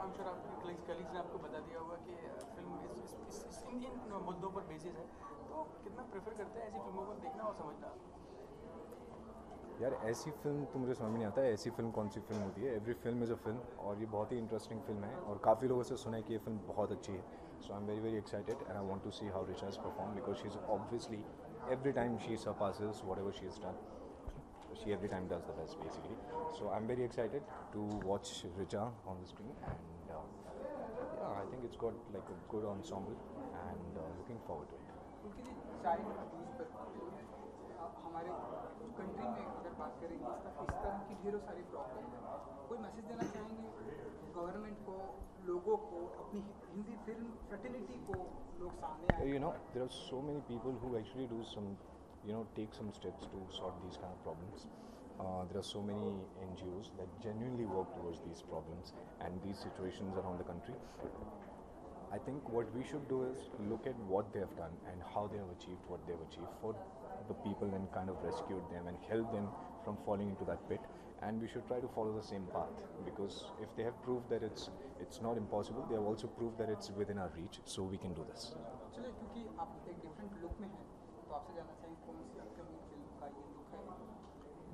I'm sure आपके colleagues ने आपको बता दिया होगा कि फिल्म इन मुद्दों पर बेसिस है, तो कितना प्रेफर करते हैं ऐसी फिल्मों को देखना और समझना? यार ऐसी फिल्म तो मुझे समझ में नहीं आता है, ऐसी फिल्म कौन सी फिल्म होती है? Every film is a film, और ये बहुत ही इंटरेस्टिंग फिल्म है और काफ़ी लोगों से सुना है कि ये फिल्म बहुत अच्छी है. So I am very very excited and I want to see how Richa has perform because she is obviously every time she surpasses whatever she has done. She every time does the best basically. So I'm very excited to watch Richa on the screen, and yeah, I think it's got like a good ensemble, and looking forward to it. क्योंकि child abuse पर हमारे country में अगर बात करें इस तरह की ढेरों सारी प्रॉब्लम है, कोई मैसेज देना चाहेंगे गवर्नमेंट को, लोगों को, अपनी हिंदी फिल्म फ्रेटर्निटी को लोग सामने आए? You know, there are so many people who actually do some, take some steps to sort these kind of problems. There are so many NGOs that genuinely work towards these problems and these situations around the country. I think what we should do is look at what they have done and how they have achieved what they have achieved for the people, and kind of rescued them and helped them from falling into that pit. And we should try to follow the same path, because if they have proved that it's not impossible, they have also proved that it's within our reach, so we can do this. चलिए, क्योंकि आप एक different look में हैं, तो आपसे जानना चाहिए कौन सी अपकमिंग फिल्म का ये लुक है?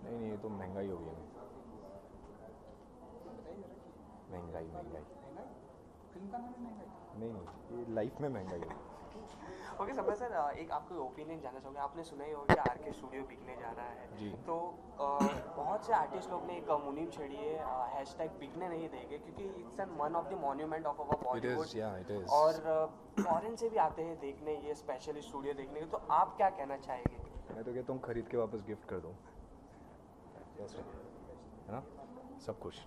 नहीं, ये तो महंगाई हो गई है. बताइए जरा कि महंगाई. महंगाई, फिल्म का नाम है महंगाई? नहीं, ये लाइफ में महंगाई है. ओके समय सर, एक आपको ओपिनियन जानना चाहूँगा. आपने सुना ही होगा कि आरके स्टूडियो बिकने जा रहा है जी. तो बहुत से आर्टिस्ट लोग ने एक मुनीम छेड़ी है, हैशटैग बिकने नहीं देंगे, क्योंकि it's an one of the monument of our Bollywood. It is. और फॉरेन से भी आते हैं देखने, ये स्पेशली स्टूडियो देखने के. तो आप क्या कहना चाहेंगे? मैं तो कहता हूँ खरीद के वापस गिफ्ट कर दो, है ना, सब खुश.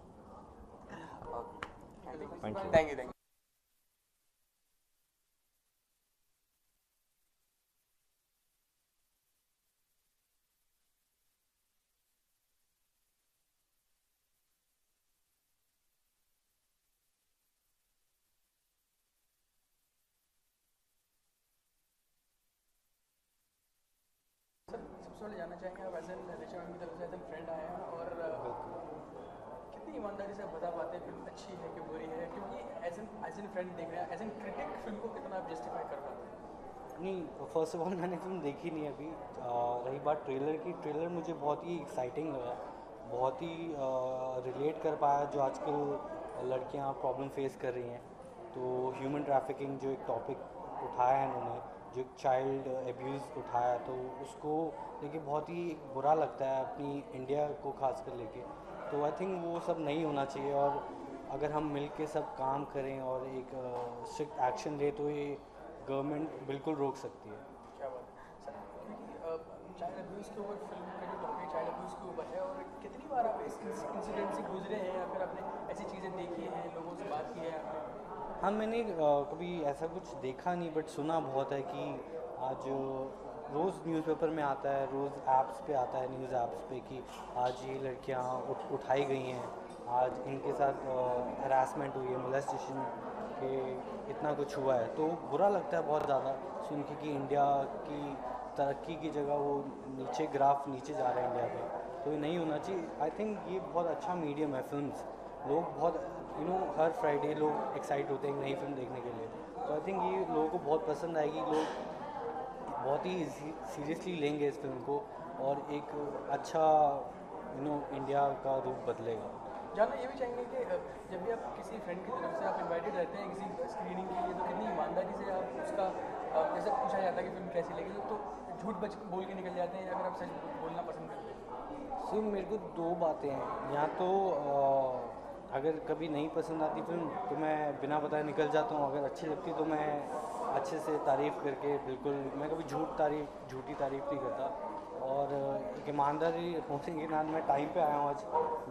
Thank you. सर, सबसे पहले जानना चाहेंगे आप एज एन ऋचा मैम की तरफ से एज एन फ्रेंड आए हैं, और कितनी ईमानदारी से बता पाते हैं फिल्म अच्छी है कि बुरी है? क्योंकि एज एन फ्रेंड देख रहे हैं, एज एन क्रिटिक फिल्म को कितना आप जस्टिफाई कर पाते हैं? नहीं, फर्स्ट ऑफ ऑल मैंने फिल्म देखी नहीं अभी. रही बात ट्रेलर की, ट्रेलर मुझे बहुत ही एक्साइटिंग लगा, बहुत ही रिलेट कर पाया जो आजकल लड़कियां प्रॉब्लम फेस कर रही हैं. तो ह्यूमन ट्रैफिकिंग जो एक टॉपिक उठाया है इन्होंने, जो एक चाइल्ड एब्यूज़ उठाया, तो उसको लेके बहुत ही बुरा लगता है अपनी इंडिया को खास कर लेके. तो आई थिंक वो सब नहीं होना चाहिए, और अगर हम मिल के सब काम करें और एक स्ट्रिक्ट एक्शन ले तो ये गवर्नमेंट बिल्कुल रोक सकती है. क्या बात है सर, क्योंकि चाइल्ड अब्यूज़ के ऊपर फिल्म का जो टॉपिक चाइल्ड अब्यूज़ के ऊपर है, और कितनी बार आप इस इंसिडेंट से गुजरे हैं, या फिर आपने ऐसी चीज़ें देखी हैं, लोगों से बात की है आपने? हाँ, मैंने कभी ऐसा कुछ देखा नहीं, बट सुना बहुत है कि आज रोज़ न्यूज़पेपर में आता है, रोज़ ऐप्स पे आता है, न्यूज़ ऐप्स पे, कि आज ये लड़कियाँ उठाई गई हैं, आज इनके साथ हरासमेंट हुई है, मोलेस्टेशन के इतना कुछ हुआ है. तो बुरा लगता है बहुत ज़्यादा सुन के कि इंडिया की तरक्की की जगह वो नीचे, ग्राफ नीचे जा रहा है इंडिया का. तो ये नहीं होना चाहिए. आई थिंक ये बहुत अच्छा मीडियम है फिल्म्स. लोग बहुत हर फ्राइडे लोग एक्साइट होते हैं एक नई फिल्म देखने के लिए. तो आई थिंक ये लोगों को बहुत पसंद आएगी. लोग बहुत ही सीरियसली लेंगे इस फिल्म को, और एक अच्छा इंडिया का रूप बदलेगा. जानना ये भी चाहेंगे कि जब भी आप किसी फ्रेंड की तरफ से आप इनवाइटेड रहते हैं किसी स्क्रीनिंग के लिए, तो कितनी ईमानदारी से आप उसका जैसे पूछा जाता है कि फिल्म कैसी लगी, तो झूठ बोल के निकल जाते हैं, या फिर आप सच बोलना पसंद करते हैं? सो मेरे को दो बातें हैं. यहाँ तो अगर कभी नहीं पसंद आती फिल्म तो मैं बिना बताए निकल जाता हूँ. अगर अच्छी लगती तो मैं अच्छे से तारीफ़ करके, बिल्कुल मैं कभी झूठी तारीफ़ नहीं करता. और एक ईमानदारी होने के नाम मैं टाइम पे आया हूँ. आज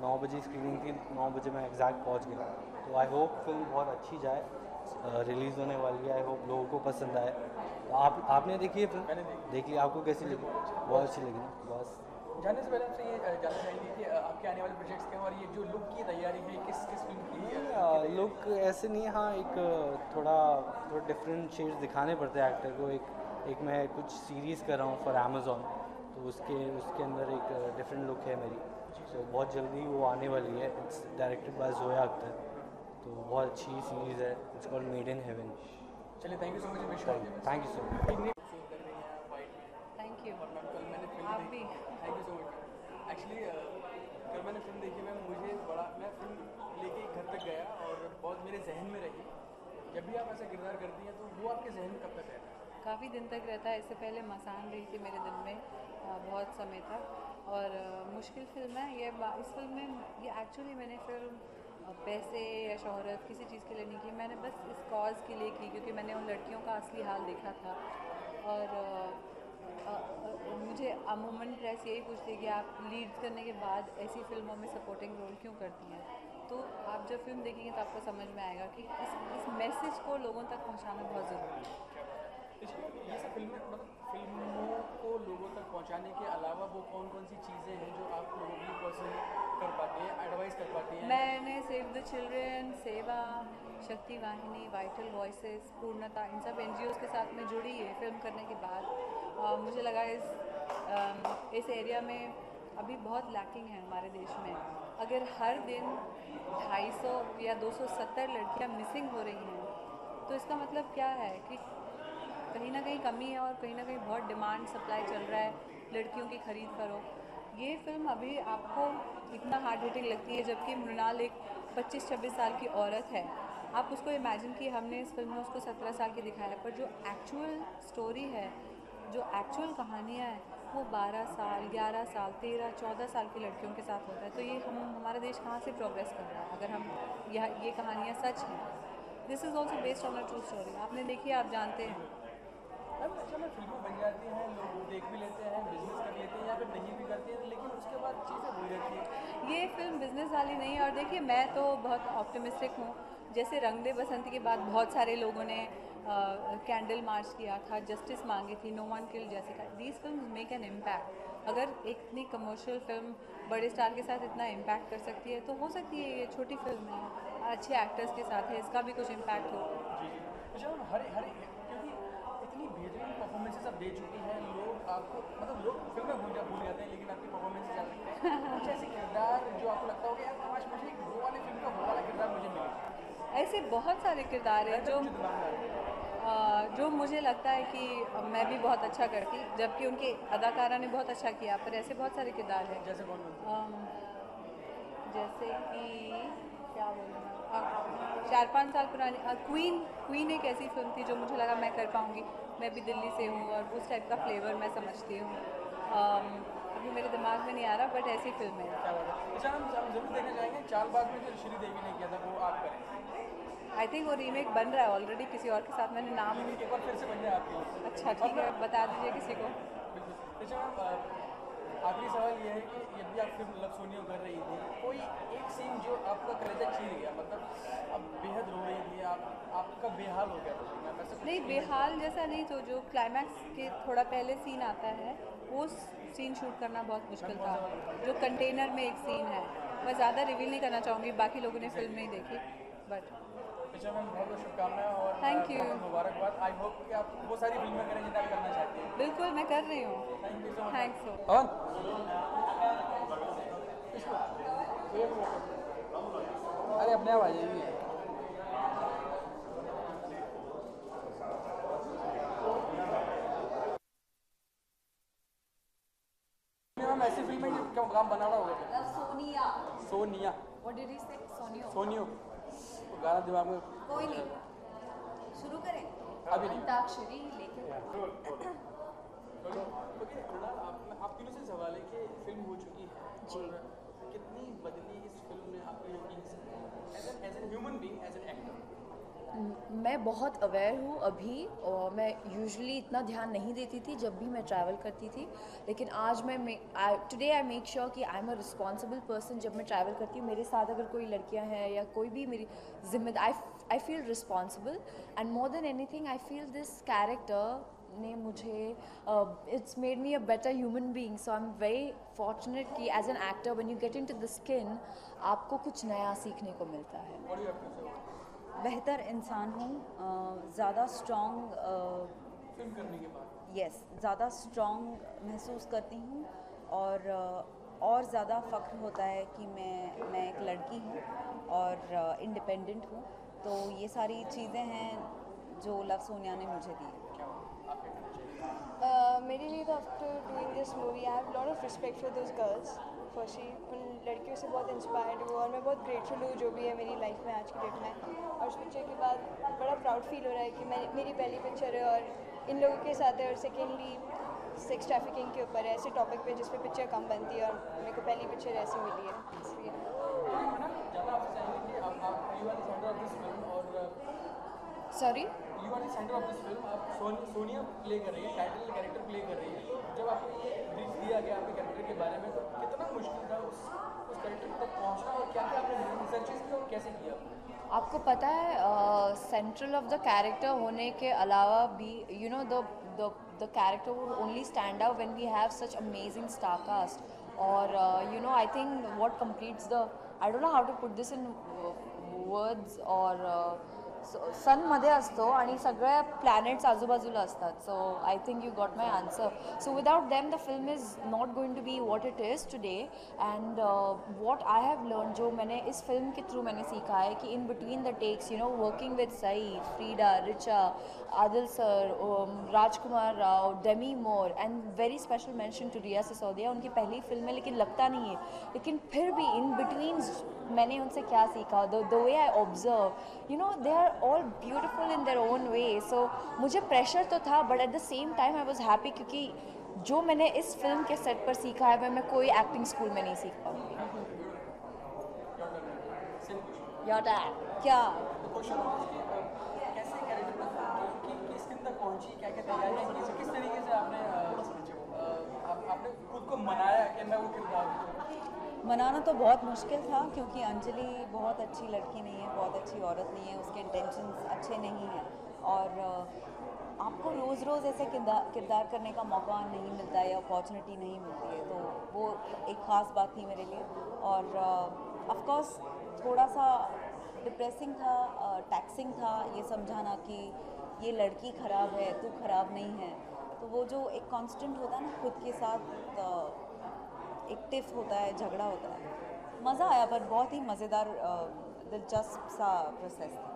9 बजे स्क्रीनिंग थी, 9 बजे मैं एग्जैक्ट पहुँच गया. तो आई होप फिल्म बहुत अच्छी जाए, रिलीज़ होने वाली है. आई होप लोगों को पसंद आए. आपने देखी है फिल्म? मैंने देख ली. आपको कैसी लगी? बहुत अच्छी लगी ना. बस जानने से पहले आपसे ये जानना चाहेंगे कि आपके आने वाले प्रोजेक्ट्स क्या हैं, और ये जो लुक की तैयारी है किस फिल्म की है? लुक ऐसे नहीं, हाँ एक थोड़ा डिफरेंट शेड्स दिखाने पड़ते हैं एक्टर को. एक मैं कुछ सीरीज़ कर रहा हूँ फॉर अमेज़ॉन, तो उसके अंदर एक डिफरेंट लुक है मेरी. तो बहुत जल्दी वो आने वाली है. It's directed by Zoya Akhtar. तो बहुत अच्छी सीरीज़ है, it's called Made in Heaven. चलिए, thank you so much. Thank you so much. Thank you. और मैम, कल मैंने फिल्म आप देखी। भी। Thank you so much. Actually कल मैंने फिल्म देखी, मैं फिल्म लेके घर तक गया और बहुत मेरे जहन में रही। जब भी आप ऐसा किरदार करती हैं तो वो आपके जहन में कब तक रहता है? काफ़ी दिन तक रहता है। इससे पहले मसान रही थी मेरे दिल में बहुत समय तक, और मुश्किल फिल्म है ये। इस फिल्म में ये एक्चुअली मैंने फिल्म पैसे या शोहरत किसी चीज़ के लिए नहीं की, मैंने बस इस कॉज के लिए की क्योंकि मैंने उन लड़कियों का असली हाल देखा था। और मुझे अमूमन प्रेस यही पूछती है कि आप लीड करने के बाद ऐसी फिल्मों में सपोर्टिंग रोल क्यों करती हैं। तो आप जब फिल्म देखेंगे तो आपको समझ में आएगा कि इस मैसेज को लोगों तक पहुंचाना बहुत ज़रूरी है। ये सब फिल्मों को लोगों तक पहुंचाने के अलावा वो कौन कौन सी चीज़ें हैं जो आप लोगों की पर्सन कर पाते हैं, एडवाइस कर पाते हैं? मैंने सेव द चिल्ड्रेन, सेवा, शक्ति वाहिनी, वाइटल वॉइसेस, पूर्णता, इन सब NGOs के साथ में जुड़ी है फिल्म करने के बाद। मुझे लगा इस एरिया में अभी बहुत लैकिंग है हमारे देश में। अगर हर दिन 250 या 270 लड़कियां मिसिंग हो रही हैं तो इसका मतलब क्या है कि कहीं ना कहीं कमी है और कहीं ना कहीं बहुत डिमांड सप्लाई चल रहा है लड़कियों की खरीद फरोख्त। ये फिल्म अभी आपको इतना हार्ड हिटिंग लगती है जबकि मृणाल एक 25-26 साल की औरत है। आप उसको इमेजिन कि हमने इस फिल्म में उसको 17 साल की दिखाया है, पर जो एक्चुअल स्टोरी है, जो एक्चुअल कहानियाँ हैं, वो 12 साल, 11 साल, 13, 14 साल की लड़कियों के साथ होता है। तो ये हमारा देश कहाँ से प्रोग्रेस कर रहा है अगर हम ये कहानियाँ सच हैं। This is also based on a true story. आपने देखी, आप जानते हैं। अच्छा, मैं फिल्में बन जाती हैं, लोग देख भी लेते हैं, बिजनेस कर लेते हैं या फिर नहीं भी करते हैं, लेकिन उसके बाद चीज़ें हो जाती हैं। ये फिल्म बिजनेस वाली नहीं है। और देखिए, मैं तो बहुत ऑप्टिमिस्टिक हूँ। जैसे रंग दे बसंती के बाद बहुत सारे लोगों ने कैंडल मार्च किया था, जस्टिस मांगी थी, no one kill Jessica. These film make an impact. अगर एक इतनी कमर्शियल फिल्म बड़े स्टार के साथ इतना इम्पैक्ट कर सकती है तो हो सकती है ये छोटी फिल्म है, अच्छे एक्टर्स के साथ है, इसका भी कुछ इम्पैक्ट हो। अच्छा, हर क्योंकि इतनी बेहतरीन परफॉर्मेंसेस आप दे चुकी हैं, लोग आपको लोग फिल्में भूल जाते हैं, लेकिन आपकी परफॉर्मेंसेस याद रखते हैं। कुछ ऐसे किरदार जो आपको लगता हो कि यार काश मुझे वो वाली फिल्म का वो वाला किरदार मुझे मिले? ऐसे बहुत सारे किरदार हैं जो मुझे लगता है कि मैं भी बहुत अच्छा करती, जबकि उनकी अदाकारा ने बहुत अच्छा किया। पर ऐसे बहुत सारे किरदार हैं, जैसे कौन? जैसे कि क्या बोलूँ मैं, 4-5 साल पुरानी क्वीन एक ऐसी फिल्म थी जो मुझे लगा मैं कर पाऊँगी। मैं भी दिल्ली से हूँ और उस टाइप का फ्लेवर मैं समझती हूँ। अभी मेरे दिमाग में नहीं आ रहा, बट ऐसी फिल्म है। क्या बात है। अच्छा, हम जरूर देखना चाहेंगे चालबाज में जो श्रीदेवी ने किया था वो आप करें। आई थिंक वो रीमेक बन रहा है ऑलरेडी किसी और के साथ। मैंने नाम एक बार फिर से बन जाए आपके लिए। अच्छा ठीक है, बता दीजिए किसी को। अच्छा मैम, आखिरी सवाल ये है कि यदि आप फिल्म लव सोनियो कर रही थी, कोई एक सीन जो आपका कलेजा छीन गया, मतलब आप बेहद रो रही थी, आपका बेहाल हो गया था? नहीं, बेहाल जैसा नहीं, तो जो क्लाइमैक्स के थोड़ा पहले सीन आता है वो सीन शूट करना बहुत मुश्किल था। जो कंटेनर में एक सीन है, मैं ज़्यादा रिवील नहीं करना चाहूँगी, बाकी लोगों ने फिल्म नहीं देखी। बट अच्छा मैम, बहुत बहुत शुभकामनाएं और थैंक यू, मुबारकबाद। आई होप कि आप वो सारी फिल्में करें जिन्हें आप करना चाहते हैं। बिल्कुल मैं कर रही हूँ। Thank you so much. Thanks so अरे अपने आप आ जाएंगे। मैम, ऐसी फिल्म में क्या काम बना रहा होगा? Sonia. What did he say? सोनियो। वो गाना दिमाग में। कोई नहीं, शुरू करें। अभी नहीं। अंताक्षरी लेके ओके, आप तीनों से सवाल है कि फिल्म हो चुकी है और कितनी बदली इस फिल्म ने आपकी as an human being, as an actor? मैं बहुत अवेयर हूँ अभी, और मैं यूजुअली इतना ध्यान नहीं देती थी जब भी मैं ट्रैवल करती थी, लेकिन आज टुडे आई मेक श्योर कि I am a responsible person. जब मैं ट्रैवल करती हूँ, मेरे साथ अगर कोई लड़कियाँ हैं या कोई भी मेरी जिम्मेदारी, I feel responsible, and more than anything I feel this character ने मुझे it's made me a better human being. So I am very fortunate कि as an actor when you get into the skin आपको कुछ नया सीखने को मिलता है। बेहतर इंसान हूँ, ज़्यादा स्ट्रॉन्ग, फिल्म करने के बाद यस, ज़्यादा स्ट्रॉन्ग महसूस करती हूँ और और ज़्यादा फ़ख्र होता है कि मैं एक लड़की हूँ और इंडिपेंडेंट हूँ। तो ये सारी चीज़ें हैं जो लव सोनिया ने मुझे दी। मेरे लिए तो after doing this movie I have lot of respect for those girls. Firstly उन लड़कियों से बहुत इंस्पायर्ड हूँ और मैं बहुत ग्रेटफुल हूँ जो भी है मेरी लाइफ में आज की डेट में। और उस पिक्चर के बाद बड़ा प्राउड फील हो रहा है कि मेरी पहली पिक्चर है और इन लोगों के साथ है। और सेकेंडली सेक्स ट्रैफिकिंग के ऊपर है, ऐसे टॉपिक पे जिस पे पिक्चर कम बनती है और मेरे को पहली पिक्चर ऐसी मिली है, इसलिए। Sorry, you are the centre of this film. आप सोनिया प्ले कर रही है, टाइटल कैरेक्टर प्ले कर रही है। जब आपको ये ब्रीफ दिया गया आपके कैरेक्टर के बारे में तो कितना मुश्किल था उस कैरेक्टर तक पहुंचना और क्या क्या आपने रिसर्चेस किया और कैसे किया? आपको पता है सेंट्रल ऑफ द कैरेक्टर होने के अलावा भी you know the character would only stand out when we have such amazing star cast. और you know I think what completes the, I don't know how to put this in words, और सनमध्ये असतो आणि सगळ्या planets आजूबाजूला असतात. So I think you got my answer. So without them the film is not going to be what it is today. And what I have learn, जो मैंने इस फिल्म के थ्रू मैंने सीखा है कि in between the takes, you know, working with Saeed, Freida, Richa, Adil sir, Rajkummar Rao, Demi Moore, and very special mention to Riya Sisodia. उनकी पहली फिल्म है लेकिन लगता नहीं है, लेकिन फिर भी इन बिटवीन मैंने उनसे क्या सीखा, the way I observe, you know, they are all beautiful in their own way. So मुझे प्रेशर तो था but at the same time I was happy, क्योंकि जो मैंने इस फिल्म के सेट पर सीखा है वह मैं कोई एक्टिंग स्कूल में नहीं सीख पाऊँगी. क्या कैसे कैरेक्टर किस दिन तक पहुंची, क्या क्या तैयारियां की, किस तरीके से आपने खुद को मनाया कि मैं वो किरदार हूं? मनाना तो बहुत मुश्किल था क्योंकि अंजलि बहुत अच्छी लड़की नहीं है, बहुत अच्छी औरत नहीं है, उसके इंटेंशंस अच्छे नहीं हैं और आपको रोज़ रोज़ ऐसे किरदार करने का मौका नहीं मिलता है या अपॉर्चुनिटी नहीं मिलती है, तो वो एक ख़ास बात थी मेरे लिए. और ऑफ कोर्स थोड़ा सा डिप्रेसिंग था, टैक्सिंग था ये समझाना कि ये लड़की ख़राब है, तू ख़राब नहीं है. तो वो जो एक कांस्टेंट होता है ना खुद के साथ, एक टिफ होता है, झगड़ा होता है. मज़ा आया पर बहुत ही मज़ेदार दिलचस्प सा प्रोसेस था.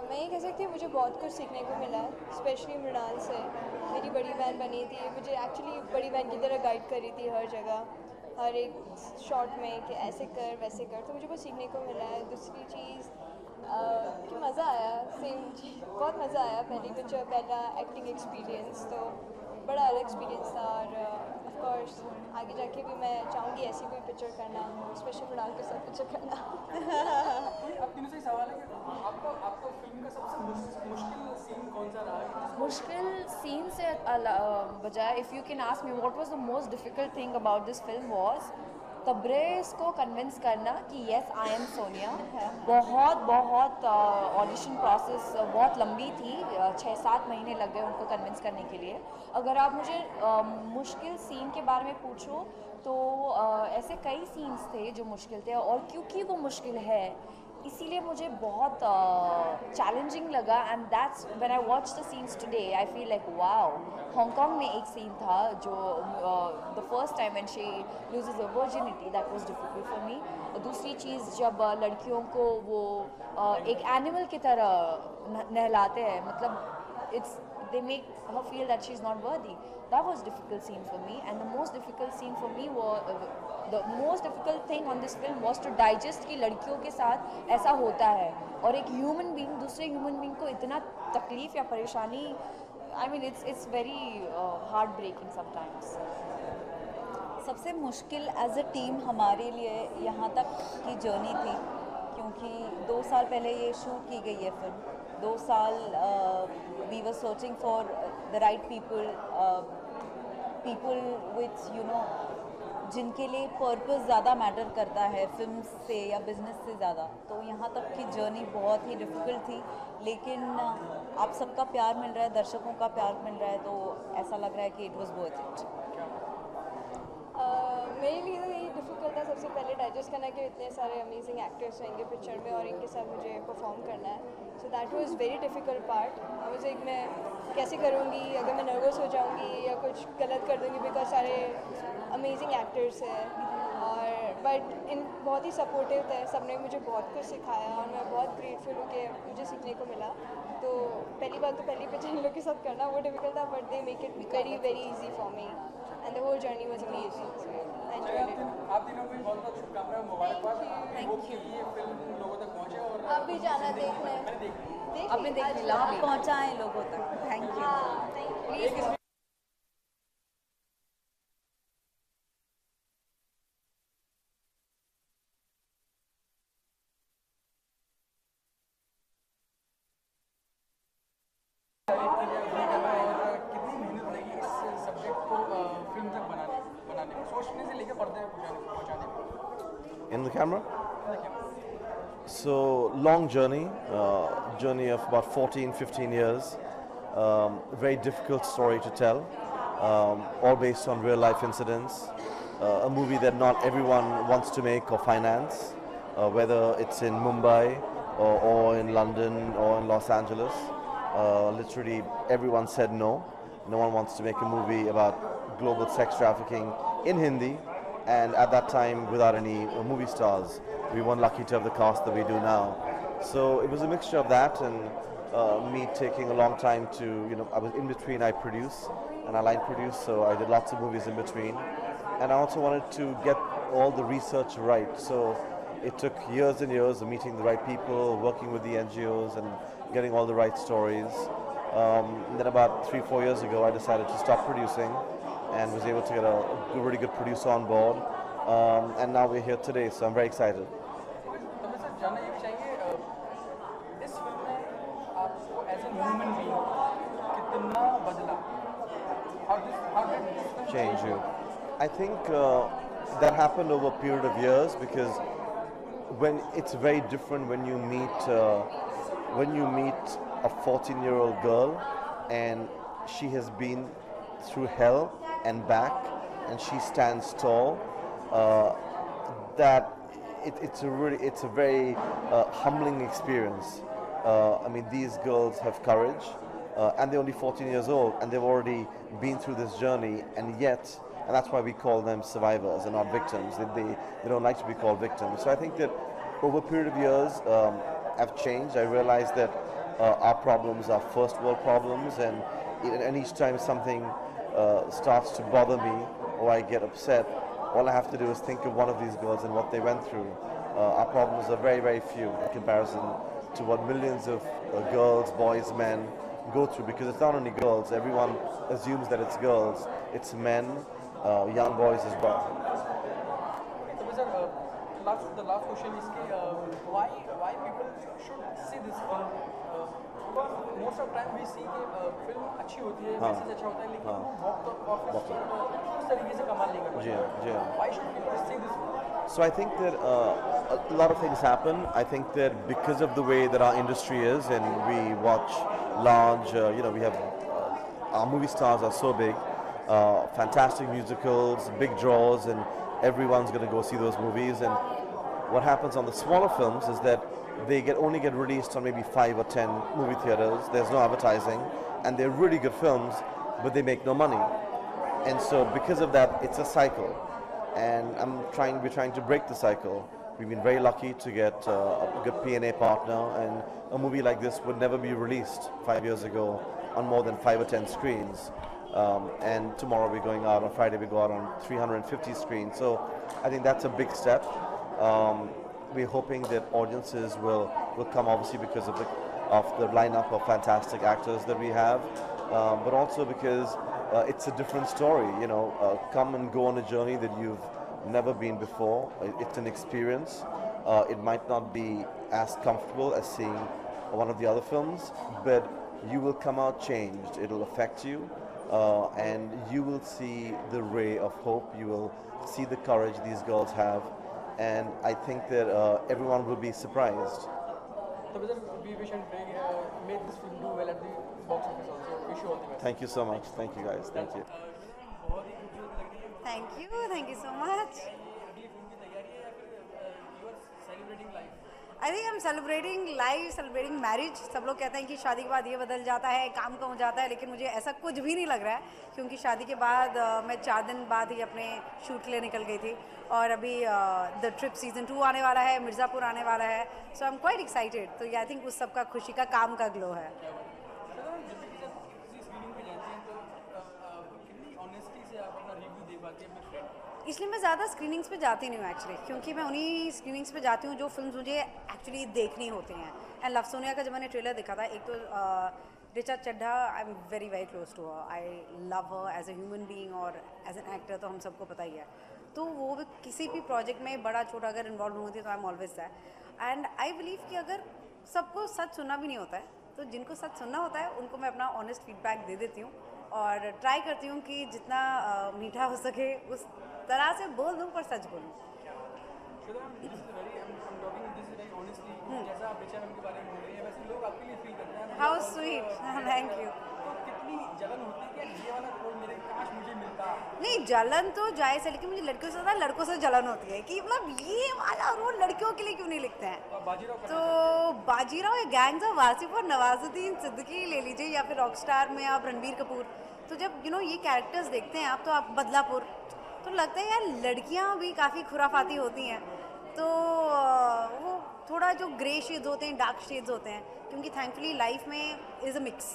मैं ये कह सकती हूँ मुझे बहुत कुछ सीखने को मिला, स्पेशली मृणाल से. मेरी बड़ी बहन बनी थी, मुझे एक्चुअली बड़ी बहन की तरह गाइड करी थी हर जगह, हर एक शॉट में कि ऐसे कर वैसे कर. तो मुझे बहुत सीखने को मिला है. दूसरी चीज़ कि मज़ा आया, सेम चीज़, बहुत मज़ा आया. पहली पिक्चर, पहला एक्टिंग एक्सपीरियंस, तो बड़ा अलग एक्सपीरियंस था. और ऑफ कोर्स आगे जाके भी मैं चाहूँगी ऐसी कोई पिक्चर करना, स्पेशल मृणाल के साथ पिक्चर करना. अब तीनों से सवाल है कि आपको फिल्म का सबसे मुश्किल सीन कौन सा रहा? मुश्किल सीन से बजाय, if you can ask me what was the most difficult thing about this film was Tabrez को कन्विंस करना कि येस आई एम सोनिया. बहुत ऑडिशन प्रोसेस बहुत लंबी थी, 6-7 महीने लग गए उनको कन्विंस करने के लिए. अगर आप मुझे मुश्किल सीन के बारे में पूछो तो ऐसे कई सीन्स थे जो मुश्किल थे, और क्योंकि वो मुश्किल है इसीलिए मुझे बहुत चैलेंजिंग लगा. And that's when I watch the scenes today I feel like wow. Hong Kong में एक सीन था जो the first time when she loses the virginity, that was difficult for me. दूसरी चीज़, जब लड़कियों को वो एक एनिमल की तरह नहलाते हैं, मतलब it's they make her feel that she's not worthy. That was difficult scene for me, and the most difficult scene for me was the most difficult thing on this film was to digest कि लड़कियों के साथ ऐसा होता है और एक human being दूसरे ह्यूमन बीइंग को इतना तकलीफ या परेशानी, I mean it's very heartbreaking sometimes. सबसे मुश्किल एज अ टीम हमारे लिए यहाँ तक की जर्नी थी क्योंकि 2 साल पहले ये शूट की गई है फिल्म. 2 साल we were searching for the right people with you know जिनके लिए पर्पस ज़्यादा मैटर करता है फिल्म से या बिजनेस से ज़्यादा. तो यहाँ तक की जर्नी बहुत ही डिफ़िकल्ट थी, लेकिन आप सबका प्यार मिल रहा है, दर्शकों का प्यार मिल रहा है, तो ऐसा लग रहा है कि इट वाज वर्थ इट. मेरे लिए तो यही डिफ़िकल्ट होता सबसे पहले डाइजेस्ट करना कि इतने सारे अमेजिंग एक्टर्स रहेंगे पिक्चर में और इनके साथ मुझे परफॉर्म करना है. So that was very difficult part. मुझे मैं कैसे करूँगी, अगर मैं नर्वस हो जाऊँगी या कुछ गलत कर दूँगी, बिकॉज सारे अमेजिंग एक्टर्स हैं. और बट इन बहुत ही सपोर्टिव थे, सबने मुझे बहुत कुछ सिखाया और मैं बहुत ग्रेटफुल हूँ कि मुझे सीखने को मिला. तो पहली बात तो पहली पिक्चर इन लोग के साथ करना वो डिफिकल्ट था, but they make it very very easy for me and the whole journey was amazing. I enjoyed it. आप तीनों को भी बहुत बहुत शुभकामनाएं, मुबारकबाद. Thank you. ये फिल्म लोगों तक पहुंचे और आप भी जाना देखने. मैंने देख ली. आपने देख अच्छा. लिया? आप पहुँचाएँ लोगों तक. Thank you. हाँ, थैंक यू. कितनी मेहनत लगी इस सब्जेक्ट को फिल्म तक बनाने में, सोचने से लेकर पर्दे पहुंचाने में. In the camera? So, long journey, journey of about 14, 15 years. Very difficult story to tell, all based on real life incidents. A movie that not everyone wants to make or finance, whether it's in Mumbai or in London or in Los Angeles. Literally everyone said no. No one wants to make a movie about global sex trafficking in Hindi, and at that time without any movie stars. We weren't lucky to have the cast that we do now. So it was a mixture of that and me taking a long time to, I was in between, I produce and I line produce, so I did lots of movies in between. And I also wanted to get all the research right. So it took years and years of meeting the right people, working with the NGOs and getting all the right stories. Then about 3-4 years ago, I decided to stop producing and was able to get a really good producer on board. And now we're here today, so I'm very excited. तो मैं sir जानना ये भी चाहिए, इस film में आपको as a human being कितना बदला? How did this film Change you. I think that happened over a period of years, because when it's very different when you meet a 14-year-old girl and she has been through hell and back and she stands tall. That it's a very humbling experience. I mean, these girls have courage, and they're only 14 years old, and they've already been through this journey, and that's why we call them survivors and not victims. They don't like to be called victims. So I think that over a period of years, I've changed. I realized that our problems are first world problems, and each time something starts to bother me or I get upset, all I have to do is think of one of these girls and what they went through. Our problems are very, very few in comparison to what millions of girls, boys, men go through, because it's not only girls. Everyone assumes that it's girls. It's men, young boys as well. So sir, the last question is why people should see this film? Because most of time we see कि film अच्छी होती है, message अच्छा होता है, लेकिन वो box office उस तरीके से कमाल नहीं कर पाती. Why should people see this film? So I think that a lot of things happen. I think that because of the way that our industry is, and we watch large, we have our movie stars are so big, fantastic musicals, big draws, and everyone's going to go see those movies. And what happens on the smaller films is that they only get released on maybe 5 or 10 movie theaters. There's no advertising, and they're really good films, but they make no money. And so because of that, it's a cycle. And we're trying to break the cycle. We've been very lucky to get a good P&A partner, and a movie like this would never be released 5 years ago on more than 5 or 10 screens. And tomorrow we're going out, on Friday we go out on 350 screens. So I think that's a big step. We're hoping that audiences will come, obviously because of the lineup of fantastic actors that we have, but also because it's a different story. Come and go on a journey that you've never been before. It's an experience. It might not be as comfortable as seeing one of the other films, but you will come out changed. It'll affect you, and you will see the ray of hope. You will see the courage these girls have, and I think that everyone will be surprised. So we wish and pray make this film do well at the box office also. Wish you all the best. Thank you so much. Thank you guys. Thank you. Thank you so much. I think I am celebrating life, celebrating marriage. सब लोग कहते हैं कि शादी के बाद ये बदल जाता है, काम कम हो जाता है, लेकिन मुझे ऐसा कुछ भी नहीं लग रहा है, क्योंकि शादी के बाद मैं 4 दिन बाद ही अपने शूट के लिए निकल गई थी, और अभी द ट्रिप सीज़न 2 आने वाला है, मिर्ज़ापुर आने वाला है, so I am quite excited. तो आई थिंक उस सब का खुशी का, काम का ग्लो है। इसलिए मैं ज़्यादा स्क्रीनिंग्स पे जाती नहीं हूँ एक्चुअली, क्योंकि मैं उन्हीं स्क्रीनिंग्स पे जाती हूँ जो फिल्म्स मुझे एक्चुअली देखनी होती हैं। एंड लव सोनिया का जब मैंने ट्रेलर देखा था, एक तो Richa Chadha, I am very very close to her, I love her as a human being और एज एन एक्टर, तो हम सबको पता ही है। तो वो भी किसी भी प्रोजेक्ट में बड़ा छोटा अगर इन्वॉल्व होती है तो I am always that. And I believe कि अगर सबको सच सुनना भी नहीं होता है, तो जिनको सच सुनना होता है उनको मैं अपना ऑनेस्ट फीडबैक दे देती हूँ, और ट्राई करती हूँ कि जितना मीठा हो सके उस तरह से बोल दूँ, पर सच बोलूँ। How sweet, thank you. नहीं, जलन तो जायज़ है, लेकिन मुझे लड़कियों से ज़्यादा लड़कों से जलन होती है कि मतलब ये वाला रोल लड़कियों के लिए क्यों नहीं लिखते हैं। तो बाजीराव या गैंग्स ऑफ वासिफ और नवाजुद्दीन सिद्दीकी ले लीजिए, या फिर रॉकस्टार में आप रणबीर कपूर, तो जब ये कैरेक्टर्स देखते हैं आप, तो आप बदलापुर, तो लगता है यार लड़कियां भी काफ़ी खुराफाती होती हैं। तो वो थोड़ा जो ग्रे शेड्स होते हैं, डार्क शेड्स होते हैं, क्योंकि थैंकफुली लाइफ में इज़ अ मिक्स,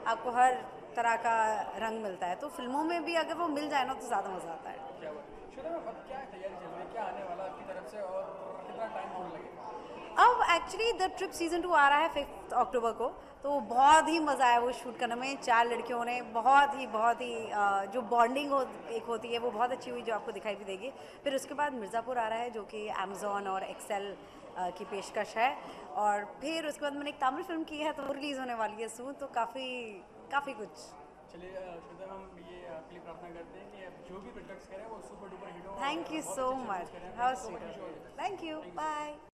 आपको हर तरह का रंग मिलता है, तो फिल्मों में भी अगर वो मिल जाए ना तो ज़्यादा मज़ा आता है। अब एक्चुअली द ट्रिप सीज़न 2 आ रहा है 5 अक्टूबर को, तो बहुत ही मज़ा आया वो शूट करने में। 4 लड़कियों ने बहुत ही जो बॉन्डिंग एक होती है वो बहुत अच्छी हुई, जो आपको दिखाई भी देगी। फिर उसके बाद मिर्ज़ापुर आ रहा है, जो कि अमेज़ॉन और एक्सेल की पेशकश है, और फिर उसके बाद मैंने एक तमिल फिल्म की है, तो वो रिलीज़ होने वाली है सून, तो काफ़ी कुछ। चलिए श्वेता, हम ये आपके लिए प्रार्थना करते हैं कि जो भी प्रोडक्ट्स करें वो सुपर डुपर हिट हो। Thank you so much, how sweet, thank you, bye.